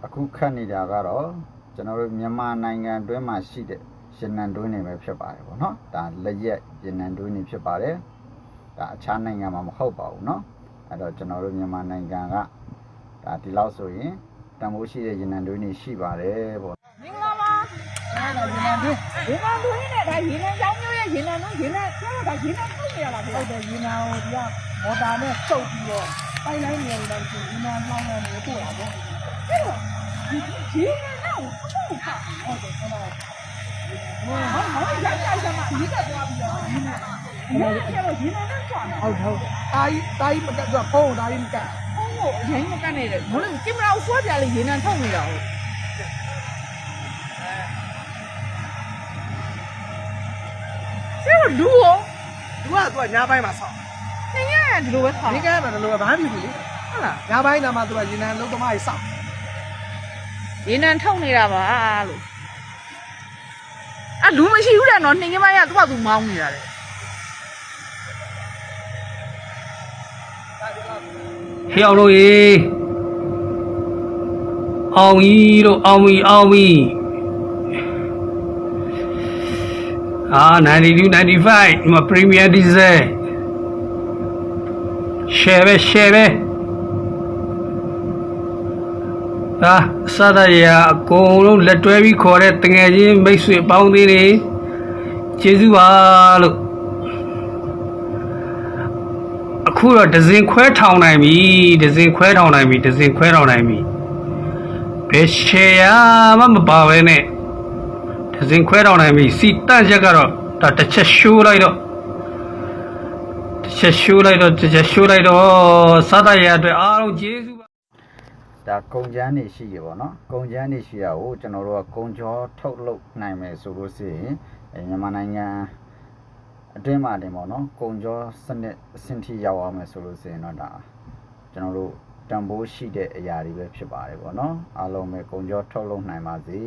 အခုခတ်နေတာကတော့ကျွန်တော်တို့မြန်မာနိုင်ငံတွင်းမှာရှိတဲ့ရှင်နံတွင်းတွေပဲဖြစ်ပါတယ်ပေါ့နော်ဒါလက်ရက်ရှင်နံတွင်းတွေဖြစ်ပါတယ်ဒါအခြားနိုင်ငံမှာမဟုတ်ပါဘူးเนาะအဲ့တော့ကျွန်တော်တို့မြန်မာနိုင်ငံကဒါဒီလောက်ဆိုရင်တန်ဖိုးရှိတဲ့ရှင်နံတွင်းတွေရှိပါတယ်ပေါ့မင်္ဂလာပါအဲ့ဒါရေနံတွင်းနဲ့ဒါရေနံကြောင်းမျိုးရဲ့ရေနံတော့ရေနံကျတော့ဒါရေနံထုတ်နေရလားဟုတ်တယ်ရေနံကိုဒီကမော်တာနဲ့စုပ်ပြီးတော့ပိုင်လိုင်းနေတယ်လို့ဆိုရေနံနှောင်းနေတယ်ပို့တာပေါ့အဲ့တော့ရေနံတော့ထုတ်တာဟုတ်တယ်ကျွန်တော်ဟောရရရမှာဒီတက်သွားပြီးတော့ရေနံကျတော့ရေနံနဲ့ကြာတာဟုတ်တာကြီးမကတ်တော့ဖုန်းတာကြီးမကတ်ဖုန်းကိုအရင်မကတ်နေတယ်ဘလို့ကင်မရာကိုဆွဲပြလေရေနံထုတ်နေတာဟုတ်လူကညာပိုင်းမှာဆောက်နေရဒီလိုပဲဆောက်ဒီကဲမှာဒီလိုပဲဘာမှမဖြစ်ဘူးလေဟုတ်လားညာပိုင်းနာမှာသူကရေနံလုံးသမားကြီးဆောက်ရေနံထုတ်နေတာပါလို့လူမရှိဘူးတဲ့နော်နှင်းကမိုင်းကသူ့ဘာသူမောင်းနေတာလေဟေးအောင်လို့ရေအောင်ကြီးတို့အောင်ကြီး92 95ဒီမှာ Premier Diesel share ပဲစားရအကုန်လုံးလက်တွဲပြီးခေါ်တဲ့တငယ်ချင်းမိတ်ဆွေပေါင်းသေးတယ်ကျေးဇူးပါလို့အခုတော့ဒဇင်ခွဲထောင်နိုင်ပြီဘယ် share မှမပါဘဲနဲ့ဒဇင်ခွဲထောင်နိုင်ပြီစီတန့်ချက်ကတော့ဒါတစ်ချက်ရှိုးလိုက်တော့စားတရအတွက်အားလုံးကျေးဇူးပါဒါကုန်ကျန်းနေရှိရပေါ့နော်ကုန်ကျန်းနေရှိရကိုကျွန်တော်တို့ကကုန်ကျော်ထုတ်လုပ်နိုင်မယ်ဆိုလို့ရှိရင်မြန်မာနိုင်ငံအတွင်းမှာတင်ပေါ့နော်ကုန်ကျော်စနစ်အဆင့်ထိရောက်အောင်မယ်ဆိုလို့ရှိရင်တော့ဒါကျွန်တော်တို့တန်ဖိုးရှိတဲ့အရာတွေပဲဖြစ်ပါတယ်ပေါ့နော်အားလုံးပဲကုန်ကျော်ထုတ်လုပ်နိုင်ပါစေ